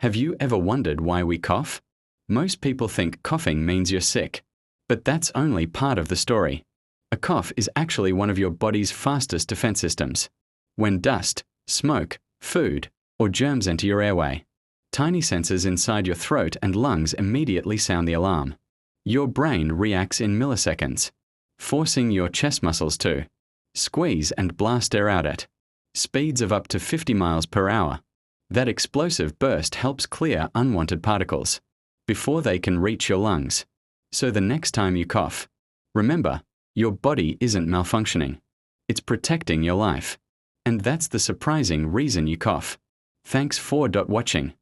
Have you ever wondered why we cough? Most people think coughing means you're sick, but that's only part of the story. A cough is actually one of your body's fastest defense systems. When dust, smoke, food, or germs enter your airway, tiny sensors inside your throat and lungs immediately sound the alarm. Your brain reacts in milliseconds, forcing your chest muscles to squeeze and blast air out at speeds of up to 50 miles per hour. That explosive burst helps clear unwanted particles before they can reach your lungs. So the next time you cough, remember, your body isn't malfunctioning. It's protecting your life. And that's the surprising reason you cough. Thanks for watching.